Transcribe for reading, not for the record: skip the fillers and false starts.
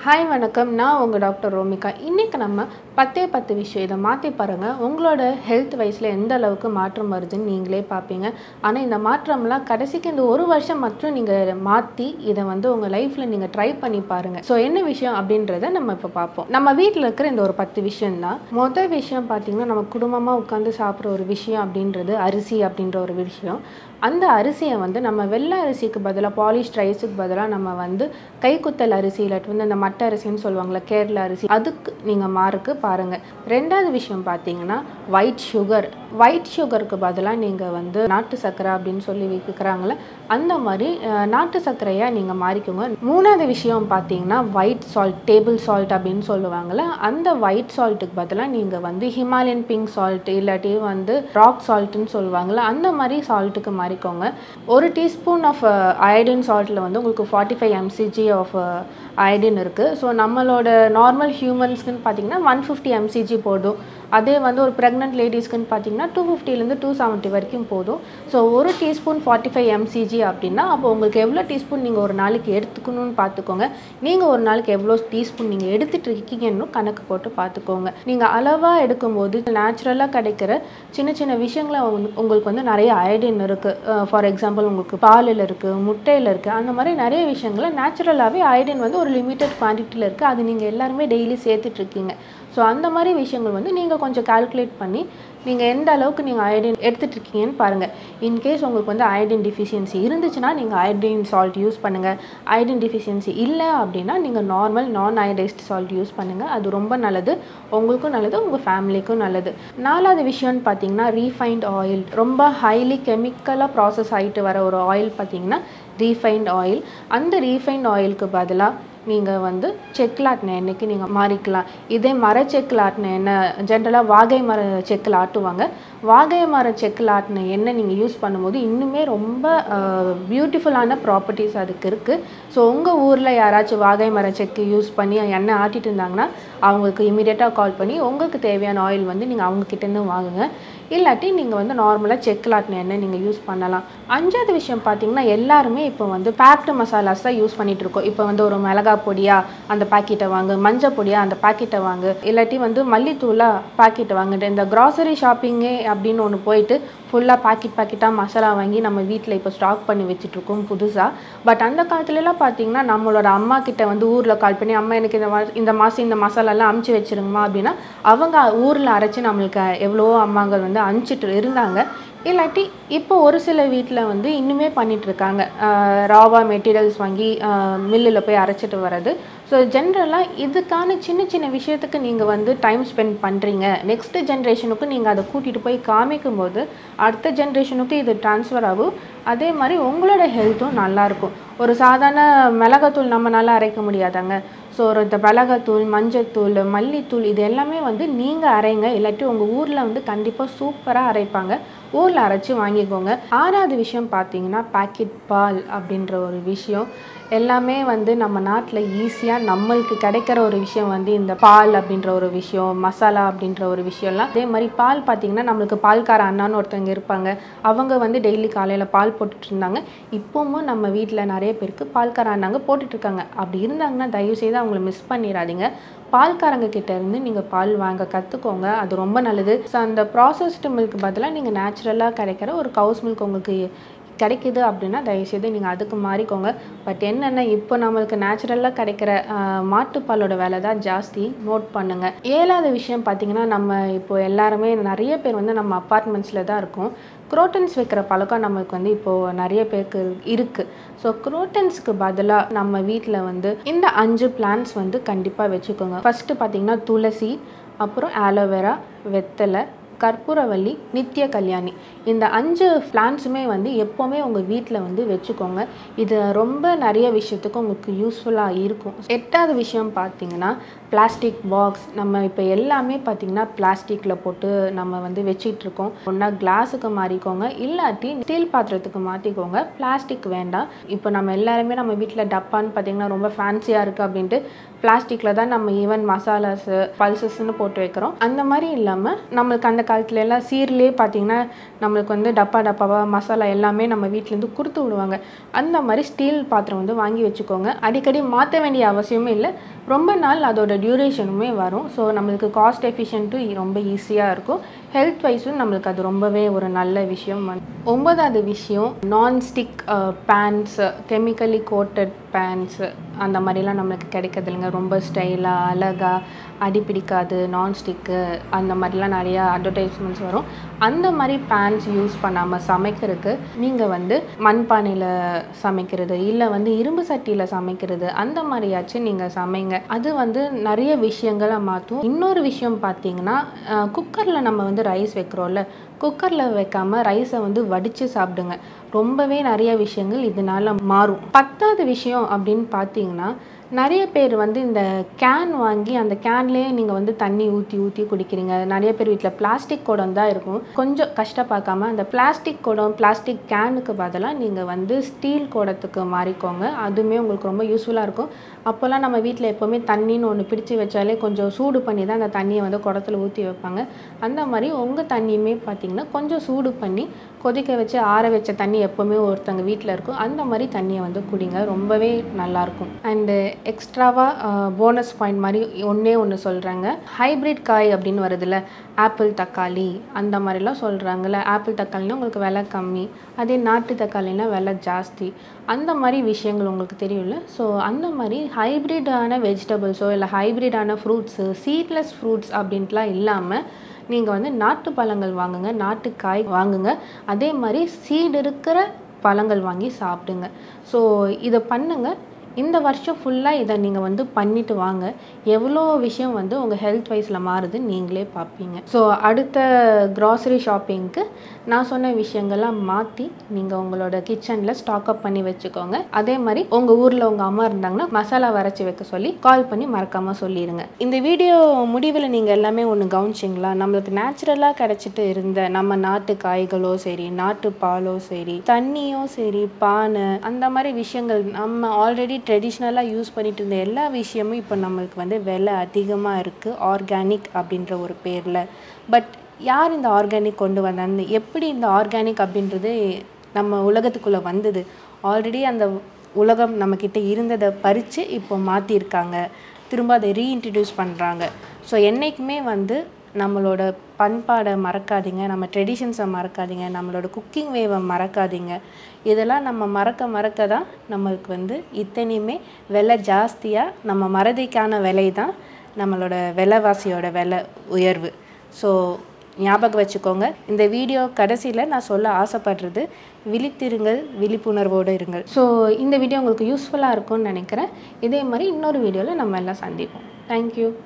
Hi வணக்கம். நான் உங்கள் டாக்டர் ரோமிகா. இன்றைக்கி நம்ம 10 விஷயம் இதை மாற்றி பாருங்கள். உங்களோட ஹெல்த் வைஸில் எந்த அளவுக்கு மாற்றம் வருதுன்னு நீங்களே பார்ப்பீங்க. ஆனால் இந்த மாற்றம்லாம் கடைசிக்கு இந்த ஒரு வருஷம் மட்டும் நீங்கள் மாற்றி இதை உங்கள் லைஃப்பில் நீங்கள் ட்ரை பண்ணி பாருங்கள். ஸோ என்ன விஷயம் அப்படின்றத நம்ம இப்போ பார்ப்போம். நம்ம வீட்டில் இருக்கிற இந்த ஒரு 10 விஷயம்தான். மொதல் விஷயம் பார்த்திங்கன்னா, நம்ம குடும்பமாக உட்காந்து சாப்பிட்ற ஒரு விஷயம் அப்படின்றது அரிசி அப்படின்ற ஒரு விஷயம். அந்த அரிசியை நம்ம வெள்ளை அரிசிக்கு பதிலாக பாலிஷ்ட் ரைஸுக்கு பதிலாக நம்ம கைக்குத்தல் அரிசி இல்லாட்டி அந்த மட்டை அரிசின்னு சொல்லுவாங்களே, கேரளா அரிசி, அதுக்கு நீங்கள் மாறுக்கு பாருங்கள். ரெண்டாவது விஷயம் பார்த்தீங்கன்னா ஒயிட் சுகருக்கு பதிலாக நீங்கள் நாட்டு சர்க்கரை அப்படின்னு சொல்லி விற்கிறாங்களே, அந்த மாதிரி நாட்டு சர்க்கரையாக நீங்கள் மாறிக்கோங்க. மூணாவது விஷயம் பார்த்தீங்கன்னா ஒயிட் சால்ட், டேபிள் சால்ட் அப்படின்னு சொல்லுவாங்கள்ல, அந்த ஒயிட் சால்ட்டுக்கு பதிலாக நீங்கள் ஹிமாலயன் பிங்க் சால்ட் இல்லாட்டி ராக் சால்ட்டுன்னு சொல்லுவாங்கள்ல, அந்த மாதிரி சால்ட்டுக்கு மாறிக்கோங்க. ஒரு டீஸ்பூன் ஆஃப் அயோடின் சால்ட்டில் உங்களுக்கு 45 mcg ஆஃப் அயோடின் இருக்குது. ஸோ நம்மளோட நார்மல் ஹியூமன்ஸ்க்குன்னு பார்த்தீங்கன்னா 150 mcg போதும். அதே ஒரு ப்ரெக்னென்ட் லேடிஸ்க்குன்னு பார்த்தீங்கன்னா 250லேருந்து 270 வரைக்கும் போதும். ஸோ ஒரு டீஸ்பூன் 45 mcg அப்படின்னா அப்போ உங்களுக்கு எவ்வளோ டீஸ்பூன் நீங்கள் ஒரு நாளைக்கு எடுத்துக்கணும்னு பார்த்துக்கோங்க. நீங்கள் ஒரு நாளைக்கு எவ்வளோ டீஸ்பூன் நீங்கள் எடுத்துகிட்டு இருக்கீங்கன்னு கணக்கு போட்டு பார்த்துக்கோங்க. நீங்கள் அளவாக எடுக்கும்போது நேச்சுரலாக கிடைக்கிற சின்ன சின்ன விஷயங்களை உங்களுக்கு நிறைய அயோடின் இருக்குது. ஃபார் எக்ஸாம்பிள் உங்களுக்கு பாலில் இருக்குது, முட்டையில் இருக்குது, அந்த மாதிரி நிறைய விஷயங்களை நேச்சுரலாகவே அயோடின் ஒரு லிமிட்டட் குவான்டிட்டியில் இருக்குது. அது நீங்கள் எல்லாருமே டெய்லி சேர்த்துட்ருக்கீங்க. ஸோ அந்த மாதிரி விஷயங்கள் நீங்கள் கொஞ்சம் கால்குலேட் பண்ணி நீங்கள் எந்த அளவுக்கு நீங்கள் அயோடின் எடுத்துகிட்டு இருக்கீங்கன்னு பாருங்கள். இன்கேஸ் உங்களுக்கு அயோடின் டிஃபிஷியன்சி இருந்துச்சுன்னா நீங்கள் அயோடின் சால்ட் யூஸ் பண்ணுங்கள். அயோடின் டிஃபிஷியன்சி இல்லை அப்படின்னா நீங்கள் நார்மல் நான் அயோடைஸ்ட் சால்ட் யூஸ் பண்ணுங்கள். அது ரொம்ப நல்லது, உங்களுக்கும் நல்லது, உங்கள் ஃபேமிலிக்கும் நல்லது. நாலாவது விஷயம்னு பார்த்தீங்கன்னா ரீஃபைண்ட் ஆயில். ரொம்ப ஹைலி கெமிக்கலாக ப்ராசஸ் ஆகிட்டு வர ஒரு ஆயில் பார்த்தீங்கன்னா ரீஃபைண்ட் ஆயில். அந்த ரீஃபைண்ட் ஆயிலுக்கு பதிலாக நீங்கள் செக்கில் ஆட்டின எண்ணெய்க்கு நீங்கள் மாறிக்கலாம். இதே மர செக்கில் ஆட்டின எண்ணெய் ஜென்ரலாக வாகை மர செக்கில் ஆட்டுவாங்க. வாகை மர செக்கில் ஆட்டின எண்ணெய் நீங்கள் யூஸ் பண்ணும்போது இன்னுமே ரொம்ப பியூட்டிஃபுல்லான ப்ராப்பர்ட்டிஸ் அதுக்கு இருக்குது. ஸோ உங்கள் ஊரில் யாராச்சும் வாகை மர செக்கு யூஸ் பண்ணி எண்ணெய் ஆட்டிட்டு இருந்தாங்கன்னா அவங்களுக்கு இமீடியட்டாக கால் பண்ணி உங்களுக்கு தேவையான ஆயில் நீங்கள் அவங்கக்கிட்டேருந்து வாங்குங்க. இல்லாட்டி நீங்கள் நார்மலாக செக்கில் ஆட்டின எண்ணெய் நீங்கள் யூஸ் பண்ணலாம். அஞ்சாவது விஷயம் பார்த்தீங்கன்னா, எல்லாருமே இப்போ பேக்டு மசாலாஸ் தான் யூஸ் பண்ணிகிட்டு இருக்கோம். இப்போ ஒரு மிளகா பொடியா அந்த பாக்கெட்டை வாங்கு, மஞ்சள் பொடியா அந்த பாக்கெட்டை வாங்கு, இல்லாட்டி மல்லித்தூளா பாக்கெட்டை வாங்குட்டு இந்த க்ராசரி ஷாப்பிங்கே அப்படின்னு ஒன்று போயிட்டு ஃபுல்லாக பாக்கெட்டாக மசாலா வாங்கி நம்ம வீட்டில் இப்போ ஸ்டாக் பண்ணி வச்சுட்ருக்கோம் புதுசாக. பட் அந்த காலத்துலலாம் பார்த்தீங்கன்னா நம்மளோட அம்மா கிட்ட ஊரில் கால் பண்ணி, அம்மா எனக்கு இந்த மாதம் இந்த மசாலாலாம் அமுச்சு வச்சுருங்கம்மா அப்படின்னா அவங்க ஊரில் அரைச்சி நம்மளுக்கு எவ்வளவோ அம்மாங்கள் அனுப்பிச்சிட்டு இருந்தாங்க. இல்லாட்டி இப்போ ஒரு சில வீட்டில் இன்னுமே பண்ணிகிட்ருக்காங்க. ராவா மெட்டீரியல்ஸ் வாங்கி மில்லில் போய் அரைச்சிட்டு வர்றது. ஸோ ஜென்ரலாக இதுக்கான சின்ன சின்ன விஷயத்துக்கு நீங்கள் டைம் ஸ்பெண்ட் பண்ணுறீங்க. நெக்ஸ்ட் ஜென்ரேஷனுக்கு நீங்கள் அதை கூட்டிகிட்டு போய் காமிக்கும் போது அடுத்த ஜென்ரேஷனுக்கு இது ட்ரான்ஸ்ஃபர் ஆகும். அதே மாதிரி உங்களோட ஹெல்த்தும் நல்லாயிருக்கும். ஒரு சாதாரண மிளகாத்தூள் நம்ம நல்லா அரைக்க முடியாதாங்க. ஸோ இந்த மிளகாத்தூள், மஞ்சத்தூள், மல்லித்தூள் இது எல்லாமே நீங்கள் அரைங்க. இல்லாட்டி உங்கள் ஊரில் கண்டிப்பாக சூப்பராக அரைப்பாங்க. ஊரில் அரைச்சி வாங்கிக்கோங்க. ஆறாவது விஷயம் பார்த்தீங்கன்னா பாக்கெட் பால் அப்படின்ற ஒரு விஷயம். எல்லாமே நம்ம நாட்டில் ஈஸியாக நம்மளுக்கு கிடைக்கிற ஒரு விஷயம் இந்த பால் அப்படின்ற ஒரு விஷயம், மசாலா அப்படின்ற ஒரு விஷயம்லாம். அதே மாதிரி பால் பார்த்திங்கன்னா நம்மளுக்கு பால்கார அண்ணான்னு ஒருத்தவங்க இருப்பாங்க. அவங்க டெய்லி காலையில் பால் போட்டுட்டு இருந்தாங்க. இப்போவும் நம்ம வீட்டில் நிறைய பேருக்கு பால்கார அண்ணாங்க போட்டுட்ருக்காங்க. அப்படி இருந்தாங்கன்னா தயவுசெய்து அவங்கள மிஸ் பண்ணிடாதீங்க. பால்காரங்க கிட்ட இருந்து நீங்கள் பால் வாங்க கற்றுக்கோங்க. அது ரொம்ப நல்லது. ஸோ அந்த ப்ராசஸ்டு மில்க் பதிலாக நீங்கள் நேச்சுரலாக கிடைக்கிற ஒரு கவுஸ் மில்க் உங்களுக்கு கிடைக்கிது அப்படின்னா தயவுசெய்து நீங்கள் அதுக்கு மாறிக்கோங்க. பட் என்னென்னா இப்போ நம்மளுக்கு நேச்சுரலாக கிடைக்கிற மாட்டுப்பாலோட விலை தான் ஜாஸ்தி, நோட் பண்ணுங்கள். ஏழாவது விஷயம் பார்த்திங்கன்னா, நம்ம இப்போ எல்லாருமே நிறைய பேர் நம்ம அப்பார்ட்மெண்ட்ஸில் தான் இருக்கோம். குரோட்டன்ஸ் வைக்கிற பழக்கம் நம்மளுக்கு இப்போது நிறைய பேருக்கு இருக்குது. ஸோ குரோட்டன்ஸுக்கு பதிலாக நம்ம வீட்டில் இந்த 5 பிளான்ட்ஸ் கண்டிப்பாக வச்சுக்கோங்க. ஃபஸ்ட்டு பார்த்திங்கன்னா துளசி, அப்புறம் ஆலோவேரா, வெத்தலை, கற்பூரவள்ளி, நித்திய கல்யாணி. இந்த 5 பிளான்ட்ஸுமே எப்போவுமே உங்கள் வீட்டில் வச்சுக்கோங்க. இது ரொம்ப நிறைய விஷயத்துக்கு உங்களுக்கு யூஸ்ஃபுல்லாக இருக்கும். 8வது விஷயம் பார்த்திங்கன்னா பிளாஸ்டிக் பாக்ஸ். நம்ம இப்போ எல்லாமே பார்த்திங்கன்னா பிளாஸ்டிக்கில் போட்டு நம்ம வச்சிட்ருக்கோம். ஒன்றா கிளாஸுக்கு மாறிக்கோங்க, இல்லாட்டி ஸ்டீல் பாத்திரத்துக்கு மாற்றிக்கோங்க. பிளாஸ்டிக் வேண்டாம். இப்போ நம்ம எல்லாருமே நம்ம வீட்டில் டப்பான்னு பார்த்திங்கன்னா ரொம்ப ஃபேன்சியாக இருக்குது அப்படின்ட்டு பிளாஸ்டிக்கில் தான் நம்ம ஈவன் மசாலாஸு, பல்சஸ்ன்னு போட்டு வைக்கிறோம். அந்த மாதிரி இல்லாமல் நம்மளுக்கு அந்த காலத்துல எல்லாம் சீர்லேயே பார்த்திங்கன்னா நம்மளுக்கு டப்பாவாக மசாலா எல்லாமே நம்ம வீட்டிலேருந்து கொடுத்து விடுவாங்க. அந்த மாதிரி ஸ்டீல் பாத்திரம் வாங்கி வச்சுக்கோங்க. அடிக்கடி மாற்ற வேண்டிய அவசியமே இல்லை. ரொம்ப நாள் அதோட டியூரேஷனுமே வரும். ஸோ நம்மளுக்கு காஸ்ட் எஃபிஷியன்ட்டும் ரொம்ப ஈஸியாக இருக்கும். ஹெல்த் வைஸும் நம்மளுக்கு அது ரொம்பவே ஒரு நல்ல விஷயம். 9வது விஷயம், நான்ஸ்டிக் பேன்ஸ், கெமிக்கலி கோட்டட் பேன்ஸ் அந்த மாதிரிலாம் நம்மளுக்கு கிடைக்கிறது இல்லைங்க. ரொம்ப ஸ்டைலாக அழகாக அடிப்பிடிக்காது நான்ஸ்டிக்கு அந்த மாதிரிலாம் நிறையா அட்வர்டைஸ்மெண்ட்ஸ் வரும். அந்த மாதிரி பேன்ஸ் யூஸ் பண்ணாமல் சமைக்கிறதுக்கு நீங்கள் வந்து மண்பானையில் சமைக்கிறது இல்லை வந்து இரும்பு சட்டியில் சமைக்கிறது அந்த மாதிரியாச்சும் நீங்கள் சமைங்க. அது வந்து நிறைய விஷயங்களை மாற்றும். இன்னொரு விஷயம் பார்த்தீங்கன்னா, குக்கரில் நம்ம வந்து ரைஸ் வைக்கிறோம்ல, குக்கரில் வைக்காமல் ரைஸை வந்து வடித்து சாப்பிடுங்க. ரொம்பவே நிறைய விஷயங்கள் இதனால் மாறும். 10வது விஷயம் அப்படின்னு பார்த்தீங்கன்னா, நிறைய பேர் வந்து இந்த கேன் வாங்கி அந்த கேன்லேயே நீங்கள் வந்து தண்ணி ஊற்றி குடிக்கிறீங்க. நிறைய பேர் வீட்டில் பிளாஸ்டிக் குடம் தான் இருக்கும். கொஞ்சம் கஷ்டப்பார்க்காம அந்த பிளாஸ்டிக் குடம், பிளாஸ்டிக் கேனுக்கு பதிலாக நீங்கள் வந்து ஸ்டீல் குடத்துக்கு மாறிக்கோங்க. அதுவுமே உங்களுக்கு ரொம்ப யூஸ்ஃபுல்லாக இருக்கும். அப்போல்லாம் நம்ம வீட்டில் எப்போவுமே தண்ணின்னு ஒன்று பிடிச்சி வச்சாலே கொஞ்சம் சூடு பண்ணி தான் அந்த தண்ணியை வந்து குடத்துல ஊற்றி வைப்பாங்க. அந்த மாதிரி உங்கள் தண்ணியுமே பார்த்திங்கன்னா கொஞ்சம் சூடு பண்ணி கொதிக்க வச்சு ஆற வச்ச தண்ணி எப்போவுமே ஒருத்தங்க வீட்டில் இருக்கும். அந்த மாதிரி தண்ணியை வந்து குடிங்க. ரொம்பவே நல்லாயிருக்கும். அண்டு எக்ஸ்ட்ராவாக போனஸ் பாயிண்ட் மாதிரி ஒன்று சொல்கிறாங்க. ஹைப்ரிட் காய் அப்படின்னு வருதுல்ல, ஆப்பிள் தக்காளி அந்த மாதிரிலாம் சொல்கிறாங்கல்ல. ஆப்பிள் தக்காளினா உங்களுக்கு விலை கம்மி, அதே நாட்டு தக்காளினா விலை ஜாஸ்தி. அந்த மாதிரி விஷயங்கள் உங்களுக்கு தெரியும்ல. ஸோ அந்த மாதிரி ஹைப்ரிடான வெஜிடபிள்ஸோ இல்லை ஹைப்ரிடான ஃப்ரூட்ஸு, சீட்லெஸ் ஃப்ரூட்ஸ் அப்படின்ட்டுலாம் இல்லாமல் நீங்கள் வந்து நாட்டு பழங்கள் வாங்குங்க, நாட்டு காய் வாங்குங்க. அதே மாதிரி சீடு இருக்கிற பழங்கள் வாங்கி சாப்பிடுங்க. ஸோ இதை பண்ணுங்கள். இந்த வருஷம் ஃபுல்லாக இதை நீங்கள் வந்து பண்ணிவிட்டு வாங்க. எவ்வளோ விஷயம் வந்து உங்கள் ஹெல்த் வைஸில் மாறுதுன்னு நீங்களே பார்ப்பீங்க. ஸோ அடுத்த க்ராசரி ஷாப்பிங்க்கு நான் சொன்ன விஷயங்கள்லாம் மாற்றி நீங்கள் உங்களோட கிச்சனில் ஸ்டாக்அப் பண்ணி வச்சுக்கோங்க. அதே மாதிரி உங்கள் ஊரில் உங்கள் அம்மா இருந்தாங்கன்னா மசாலா வரைச்சி வைக்க சொல்லி கால் பண்ணி மறக்காமல் சொல்லிடுங்க. இந்த வீடியோ முடிவில் நீங்கள் எல்லாமே ஒன்று கவனிச்சிங்களா? நம்மளுக்கு நேச்சுரலாக கிடச்சிட்டு இருந்த நம்ம நாட்டு காய்களோ சரி, நாட்டு பாலோ சரி, தண்ணியோ சரி, பானை அந்த மாதிரி விஷயங்கள் நம்ம ஆல்ரெடி ட்ரெடிஷ்னலாக யூஸ் பண்ணிட்டு இருந்த எல்லா விஷயமும் இப்போ நம்மளுக்கு வந்து விலை அதிகமாக இருக்குது ஆர்கானிக் அப்படின்ற ஒரு பேரில். பட் யார் இந்த ஆர்கானிக் கொண்டு வந்தாங்க? எப்படி இந்த ஆர்கானிக் அப்படின்றது நம்ம உலகத்துக்குள்ளே வந்தது? ஆல்ரெடி அந்த உலகம் நம்மக்கிட்ட இருந்ததை பறித்து இப்போ மாற்றிருக்காங்க. திரும்ப அதை ரீஇன்ட்ரடியூஸ் பண்ணுறாங்க. ஸோ என்றைக்குமே வந்து நம்மளோட பண்பாடை மறக்காதீங்க, நம்ம ட்ரெடிஷன்ஸை மறக்காதீங்க, நம்மளோட குக்கிங் வேவை மறக்காதீங்க. இதெல்லாம் நம்ம மறக்க தான் நம்மளுக்கு வந்து இத்தனையுமே விலை ஜாஸ்தியாக நம்ம மறதிக்கான விலை தான் நம்மளோட விலைவாசியோட விலை உயர்வு. ஸோ ஞாபகம் வச்சுக்கோங்க. இந்த வீடியோ கடைசியில் நான் சொல்ல ஆசைப்படுறது, விழித்திருங்கள், விழிப்புணர்வோடு இருங்கள். ஸோ இந்த வீடியோ உங்களுக்கு யூஸ்ஃபுல்லாக இருக்கும்னு நினைக்கிறேன். இதே மாதிரி இன்னொரு வீடியோவில் நம்ம எல்லாம் சந்திப்போம். தேங்க்யூ.